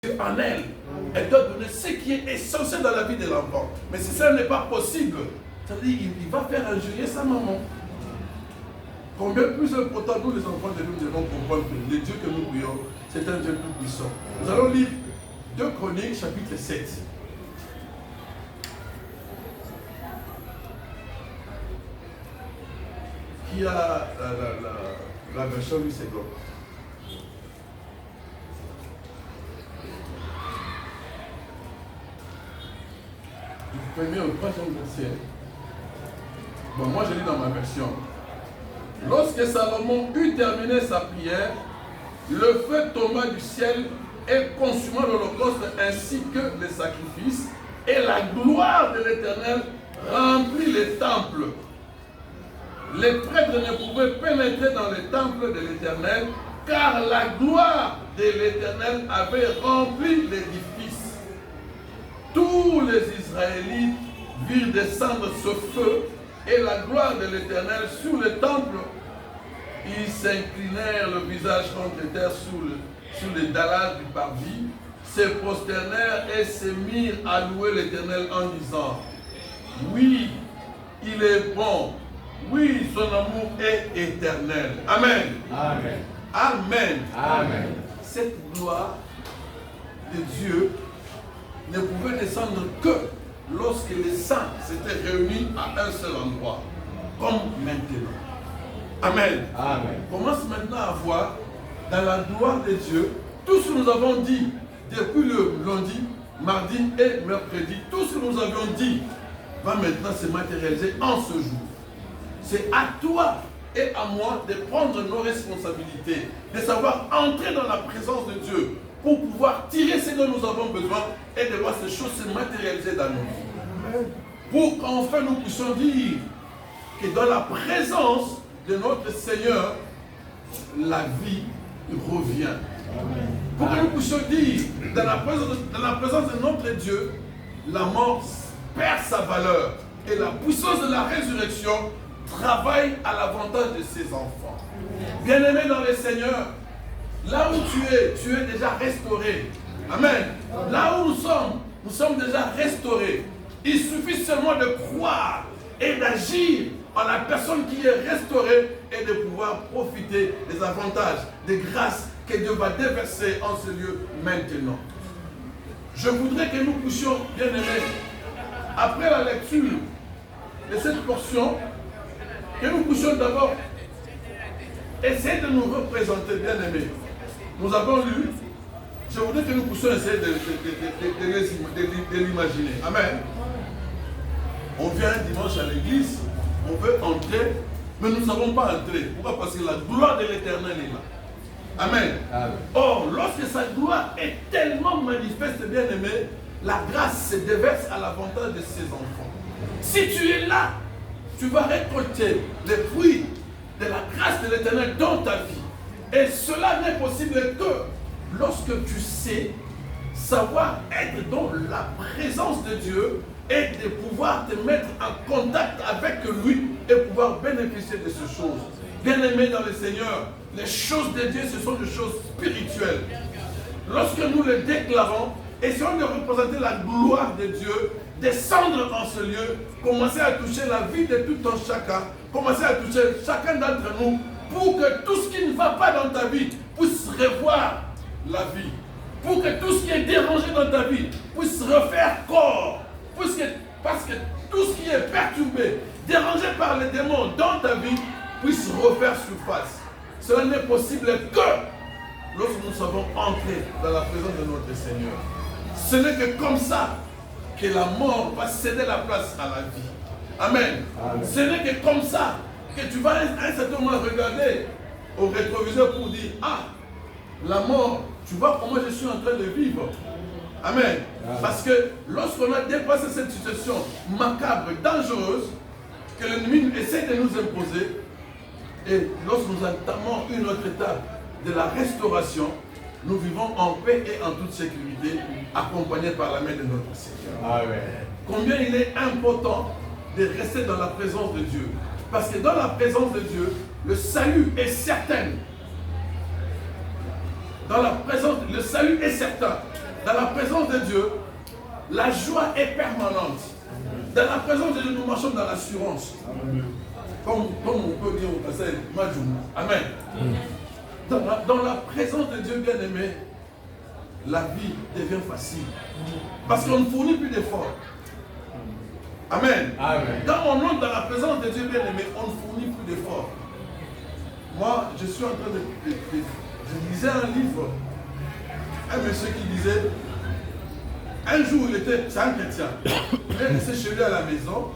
en elle. Elle doit donner ce qui est essentiel dans la vie de l'enfant. Mais si ça n'est pas possible, c'est-à-dire il va faire injurier sa maman. Combien plus important nous les enfants de nous devons comprendre que le Dieu que nous prions, c'est un Dieu tout puissant. Nous allons lire 2 Chroniques chapitre 7. Qui a la version 8 secondes. Du premier au troisième verset. Bon, moi je lis dans ma version. Lorsque Salomon eut terminé sa prière, le feu tomba du ciel et consuma l'holocauste ainsi que les sacrifices, et la gloire de l'Éternel remplit les temples. Les prêtres ne pouvaient pénétrer dans les temples de l'Éternel, car la gloire de l'Éternel avait rempli l'édifice. Tous les Israélites virent descendre ce feu et la gloire de l'Éternel sur le temple. Ils s'inclinèrent le visage contre terre sous les dalles du parvis, se prosternèrent et se mirent à louer l'Éternel en disant: oui, il est bon, oui, son amour est éternel. Amen. Amen. Amen. Amen. Cette gloire de Dieu ne pouvait descendre que lorsque les saints s'étaient réunis à un seul endroit, comme maintenant. Amen. Amen. On commence maintenant à voir dans la gloire de Dieu tout ce que nous avons dit depuis le lundi, mardi et mercredi. Tout ce que nous avions dit va maintenant se matérialiser en ce jour. C'est à toi et à moi de prendre nos responsabilités, de savoir entrer dans la présence de Dieu pour pouvoir tirer ce dont nous avons besoin et de voir ces choses se matérialiser dans nos vies. Pour qu'enfin nous puissions dire que dans la présence de notre Seigneur, la vie revient. Amen. Pour que nous puissions dire, dans la présence de notre Dieu, la mort perd sa valeur et la puissance de la résurrection travaille à l'avantage de ses enfants. Bien-aimés dans le Seigneur, là où tu es déjà restauré. Amen. Là où nous sommes déjà restaurés. Il suffit seulement de croire et d'agir en la personne qui est restaurée et de pouvoir profiter des avantages, des grâces que Dieu va déverser en ce lieu maintenant. Je voudrais que nous puissions, bien aimés, après la lecture de cette portion, que nous puissions d'abord essayer de nous représenter, bien aimés. Nous avons lu, je voudrais que nous puissions essayer de l'imaginer. Amen. On vient dimanche à l'église, on veut entrer, mais nous ne savons pas entrer. Pourquoi? Parce que la gloire de l'Éternel est là. Amen. Amen. Or, lorsque sa gloire est tellement manifeste, bien aimé, la grâce se déverse à l'avantage de ses enfants. Si tu es là, tu vas récolter les fruits de la grâce de l'Éternel dans ta vie. Et cela n'est possible que lorsque tu sais savoir être dans la présence de Dieu et de pouvoir te mettre en contact avec lui et pouvoir bénéficier de ces choses. Bien-aimés dans le Seigneur, les choses de Dieu, ce sont des choses spirituelles. Lorsque nous les déclarons, essayons de représenter la gloire de Dieu, descendre en ce lieu, commencer à toucher la vie de tout un chacun, commencer à toucher chacun d'entre nous, pour que tout ce qui ne va pas dans ta vie puisse revoir la vie. Pour que tout ce qui est dérangé dans ta vie puisse refaire corps. Parce que tout ce qui est perturbé, dérangé par les démons dans ta vie, puisse refaire surface. Cela n'est possible que lorsque nous savons entrer dans la présence de notre Seigneur. Ce n'est que comme ça que la mort va céder la place à la vie. Amen. Amen. Ce n'est que comme ça que tu vas à un certain moment regarder au rétroviseur pour dire: ah, la mort, tu vois comment je suis en train de vivre. Amen. Amen. Parce que lorsqu'on a dépassé cette situation macabre, dangereuse, que l'ennemi essaie de nous imposer, et lorsque nous entamons une autre étape de la restauration, nous vivons en paix et en toute sécurité, accompagnés par la main de notre Seigneur. Amen. Combien il est important de rester dans la présence de Dieu. Parce que dans la présence de Dieu, le salut est certain. Dans la présence, le salut est certain. Dans la présence de Dieu, la joie est permanente. Dans la présence de Dieu, nous marchons dans l'assurance. Comme on peut dire au passage, Amen. Dans la présence de Dieu bien-aimé, la vie devient facile. Parce qu'on ne fournit plus d'efforts. Amen. Amen. Quand on entre dans la présence de Dieu bien-aimé, on ne fournit plus d'efforts. Moi, je suis en train je lisais un livre. Un monsieur qui disait, un jour c'est un chrétien, il est resté chez lui à la maison.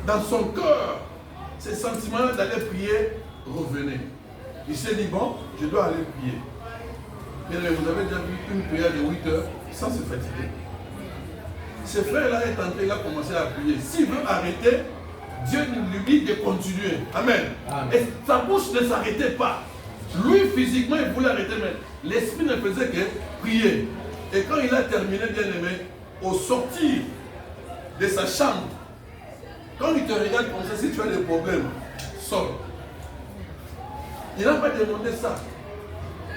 Dans son cœur, ces sentiments d'aller prier revenaient. Il s'est dit, bon, je dois aller prier. Mais vous avez déjà vu une prière de 8 heures sans se fatiguer. Ce frère-là est entré, il a commencé à prier. S'il veut arrêter, Dieu lui dit de continuer. Amen. Amen. Et sa bouche ne s'arrêtait pas. Lui, physiquement, il voulait arrêter, mais l'esprit ne faisait que prier. Et quand il a terminé, bien aimé, au sortir de sa chambre, quand il te regarde comme ça, si tu as des problèmes, sors. Il n'a pas demandé ça.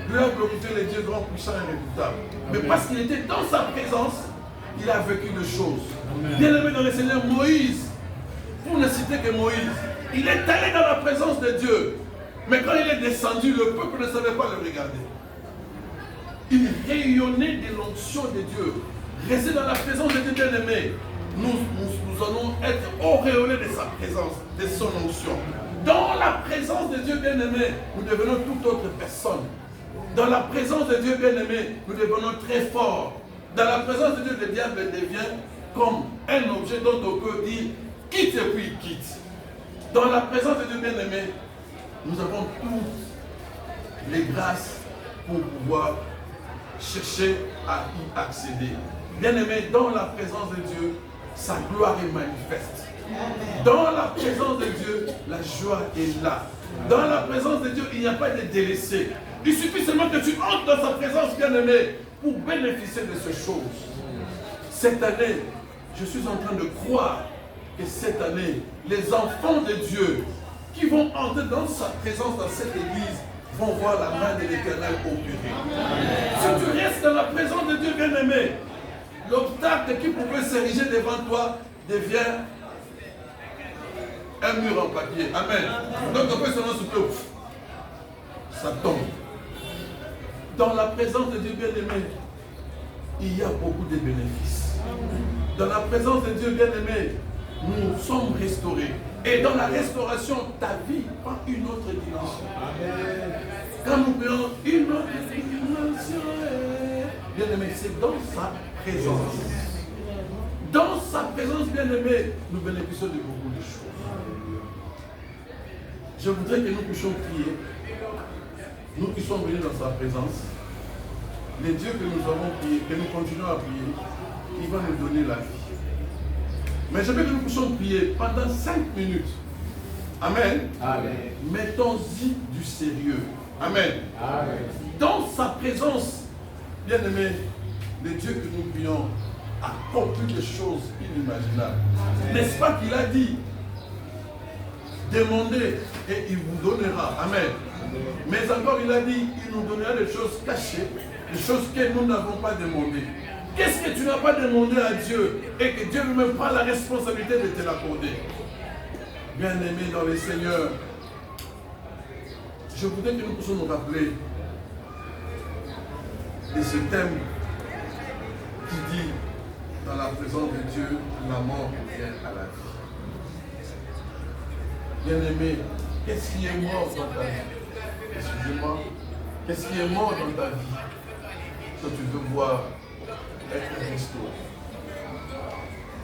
Lui a glorifié les dieux grand, puissant et redoutable. Mais parce qu'il était dans sa présence, il a vécu des choses. Bien aimé dans le Seigneur, Moïse, pour ne citer que Moïse, il est allé dans la présence de Dieu. Mais quand il est descendu, le peuple ne savait pas le regarder. Il rayonnait de l'onction de Dieu. Rester dans la présence de Dieu bien-aimé. Nous allons être auréolés de sa présence, de son onction. Dans la présence de Dieu bien-aimé, nous devenons toute autre personne. Dans la présence de Dieu bien-aimé, nous devenons très forts. Dans la présence de Dieu, le diable devient comme un objet dont on peut dire quitte et puis il quitte. Dans la présence de Dieu bien-aimé, nous avons toutes les grâces pour pouvoir chercher à y accéder. Bien-aimé, dans la présence de Dieu, sa gloire est manifeste. Dans la présence de Dieu, la joie est là. Dans la présence de Dieu, il n'y a pas de délaissé. Il suffit seulement que tu entres dans sa présence, bien-aimé, pour bénéficier de ces choses. Cette année, je suis en train de croire que cette année, les enfants de Dieu qui vont entrer dans sa présence dans cette église vont voir la main de l'Éternel opérer. Si tu restes dans la présence de Dieu bien-aimé, l'obstacle qui pouvait s'ériger devant toi devient un mur en papier. Amen. Donc on peut seulement souffler. Ça tombe. Dans la présence de Dieu bien-aimé, il y a beaucoup de bénéfices. Dans la présence de Dieu bien-aimé, nous sommes restaurés. Et dans la restauration, ta vie prend une autre dimension. Quand nous prions une autre dimension, bien-aimé, c'est dans sa présence. Dans sa présence, bien-aimé, nous bénéficions de beaucoup de choses. Je voudrais que nous puissions prier. Nous qui sommes venus dans sa présence, les dieux que nous avons priés, que nous continuons à prier, il va nous donner la vie. Mais je veux que nous puissions prier pendant 5 minutes. Amen. Amen. Mettons-y du sérieux. Amen. Amen. Dans sa présence, bien-aimé, les dieux que nous prions accomplissent des choses inimaginables. N'est-ce pas qu'il a dit? Demandez et il vous donnera. Amen. Mais encore il a dit, il nous donnera des choses cachées, des choses que nous n'avons pas demandées. Qu'est-ce que tu n'as pas demandé à Dieu et que Dieu lui-même prend la responsabilité de te l'accorder? Bien-aimés dans le Seigneur, je voudrais que nous puissions nous rappeler de ce thème qui dit, dans la présence de Dieu, la mort vient à la vie. Bien-aimé, qu'est-ce qui est mort dans ta vie? Excusez-moi. Qu'est-ce qui est mort dans ta vie que tu veux voir être restauré?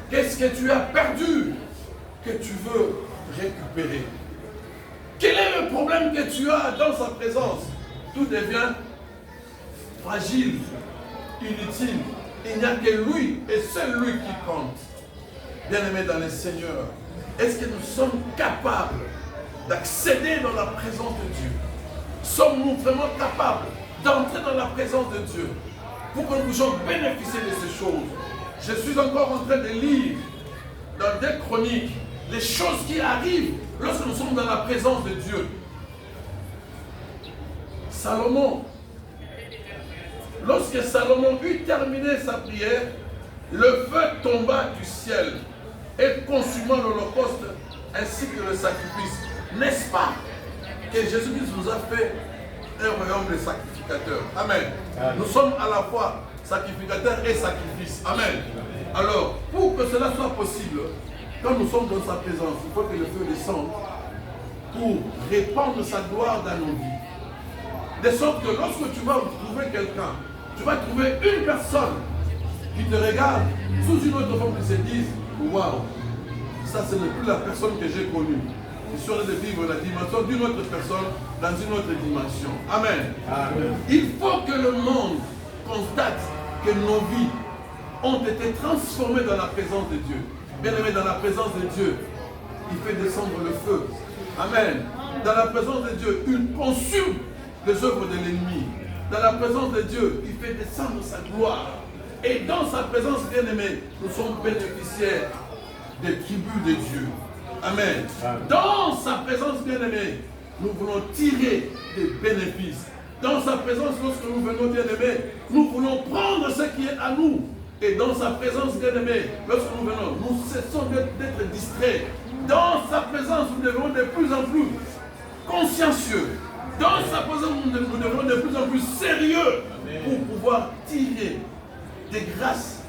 Qu'est-ce que tu as perdu que tu veux récupérer? Quel est le problème que tu as dans sa présence? Tout devient fragile, inutile. Il n'y a que lui et seul lui qui compte. Bien-aimés dans le Seigneur, est-ce que nous sommes capables d'accéder dans la présence de Dieu? Sommes-nous vraiment capables d'entrer dans la présence de Dieu pour que nous puissions bénéficier de ces choses? Je suis encore en train de lire dans des chroniques les choses qui arrivent lorsque nous sommes dans la présence de Dieu. Salomon, lorsque Salomon eut terminé sa prière, le feu tomba du ciel et consuma l'holocauste ainsi que le sacrifice. N'est-ce pas que Jésus-Christ nous a fait un royaume de sacrificateurs? Amen. Nous sommes à la fois sacrificateurs et sacrifices. Amen. Alors, pour que cela soit possible, quand nous sommes dans sa présence, il faut que le feu descende pour répandre sa gloire dans nos vies. De sorte que lorsque tu vas trouver quelqu'un, tu vas trouver une personne qui te regarde sous une autre forme, qui se dise, waouh, ça ce n'est plus la personne que j'ai connue. Je suis en train de vivre la dimension d'une autre personne dans une autre dimension. Amen. Amen. Il faut que le monde constate que nos vies ont été transformées dans la présence de Dieu. Bien aimé, dans la présence de Dieu, il fait descendre le feu. Amen. Dans la présence de Dieu, il consume les œuvres de l'ennemi. Dans la présence de Dieu, il fait descendre sa gloire. Et dans sa présence, bien aimé, nous sommes bénéficiaires des tribus de Dieu. Amen. Dans sa présence, bien aimé, nous voulons tirer des bénéfices. Dans sa présence, lorsque nous venons, bien aimé, nous voulons prendre ce qui est à nous. Et dans sa présence, bien aimé, lorsque nous venons, nous cessons d'être distraits. Dans sa présence, nous devenons de plus en plus consciencieux. Dans sa présence, nous devenons de plus en plus sérieux pour pouvoir tirer des grâces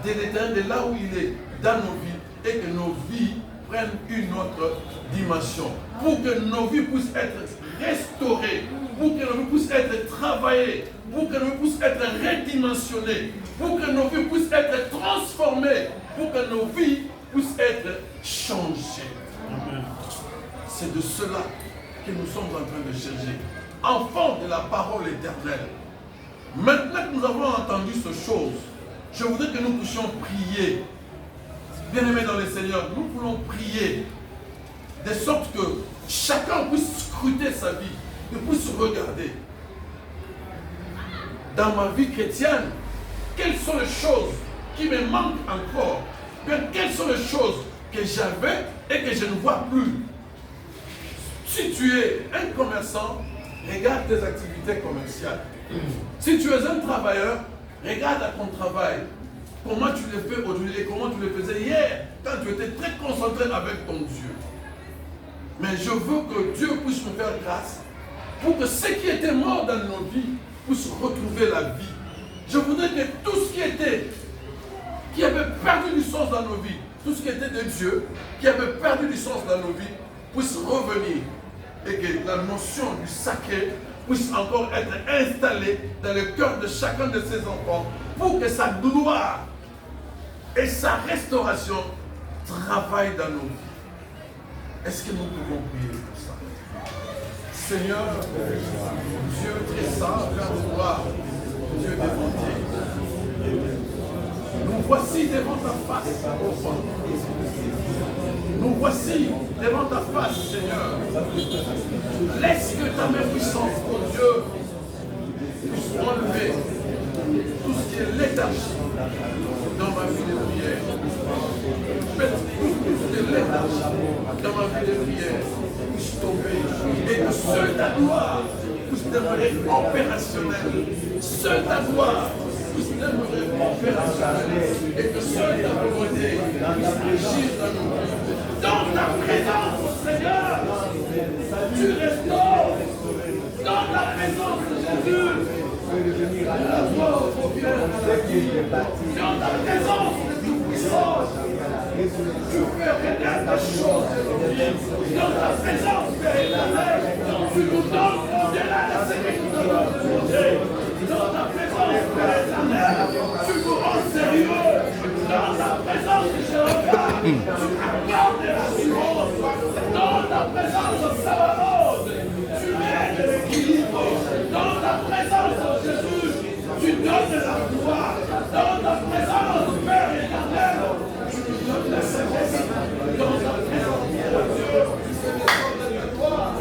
de l'Éternel de là où il est dans nos vies et que nos vies prennent une autre dimension. Pour que nos vies puissent être restaurées, pour que nos vies puissent être travaillées, pour que nos vies puissent être redimensionnées, pour que nos vies puissent être transformées, pour que nos vies puissent être changées. C'est de cela que nous sommes en train de chercher. Enfants de la parole éternelle. Maintenant que nous avons entendu ces choses, je voudrais que nous puissions prier. Bien-aimés dans le Seigneur, nous voulons prier de sorte que chacun puisse scruter sa vie et puisse regarder. Dans ma vie chrétienne, quelles sont les choses qui me manquent encore? Bien, quelles sont les choses que j'avais et que je ne vois plus? Si tu es un commerçant, regarde tes activités commerciales. Si tu es un travailleur, regarde à ton travail. Comment tu le fais aujourd'hui et comment tu le faisais hier, quand tu étais très concentré avec ton Dieu. Mais je veux que Dieu puisse nous faire grâce pour que ce qui était mort dans nos vies puisse retrouver la vie. Je voudrais que tout ce qui avait perdu du sens dans nos vies, tout ce qui était de Dieu, qui avait perdu du sens dans nos vies, puisse revenir. Et que la notion du sacré puisse encore être installée dans le cœur de chacun de ses enfants pour que sa gloire et sa restauration travaillent dans nos vies. Est-ce que nous pouvons prier pour ça? Seigneur, Dieu très saint, Père de gloire, Dieu des bontés, nous voici devant ta face, ô Roi. Nous voici devant ta face, Seigneur. Laisse que ta main puissante, ô Dieu, puisse enlever tout ce qui est léthargie dans ma vie de prière. Faites tout ce qui est léthargie dans ma vie de prière puisse tomber et que seule ta gloire puisse demeurer opérationnelle. Seule ta gloire puisse demeurer opérationnelle et que seule ta volonté puisse agir dans nos vies. Dans ta présence, Seigneur, tu restaures. Dans ta présence, Jésus, la gloire au bien de la vie. Dans ta présence, de toute puissance, tu fais renaître la chose de nos vies. Dans ta présence, Père éternel, tu nous donnes au-delà de ce que nous devons demander. Dans ta présence, Père éternel, tu nous rends sérieux. Dans ta présence, Jéhovah, tu accordes l'assurance. Dans ta présence, Sabaoth, tu mets de l'équilibre. Dans ta présence, Jésus, tu donnes la gloire. Dans ta présence, Père éternel, tu nous donnes la sagesse. Dans ta présence, Dieu, tu nous donnes la gloire.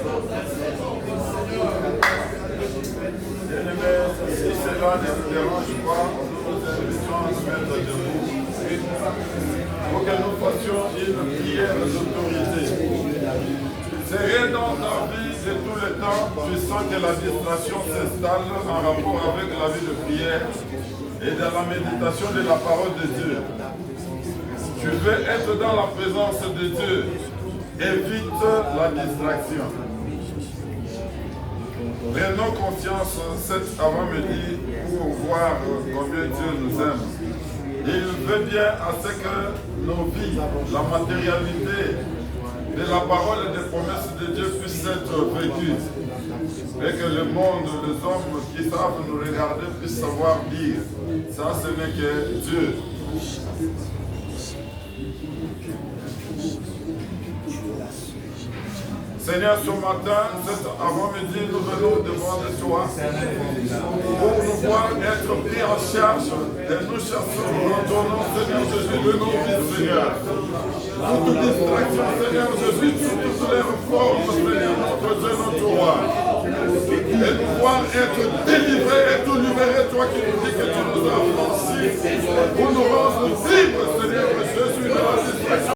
Dans ta présence, Seigneur. Si cela ne vous dérange pas, nous vous invitons à se mettre debout pour que nous fassions une prière d'autorité. C'est rien dans ta vie éviter tout le temps, tu sens que la distraction s'installe en rapport avec la vie de prière et dans la méditation de la parole de Dieu. Tu veux être dans la présence de Dieu. Évite la distraction. Prenons conscience cet avant-midi pour voir combien Dieu nous aime. Il veut bien à ce que nos vies, la matérialité de la parole et des promesses de Dieu puissent être vécues. Et que le monde, les hommes qui savent nous regarder puissent savoir dire, ça ce n'est que Dieu. Seigneur, ce matin, cet avant-midi, nous venons devant de toi pour nous voir être pris en charge et nous cherchons en ton nom, Seigneur Jésus, de nos vies, Seigneur. Toute distraction, Seigneur Jésus, toutes les formes, Seigneur, notre Dieu, notre roi. Et nous voir être délivrés et tout libérés, toi qui nous dis que tu nous as franchis pour nous rendre libres, Seigneur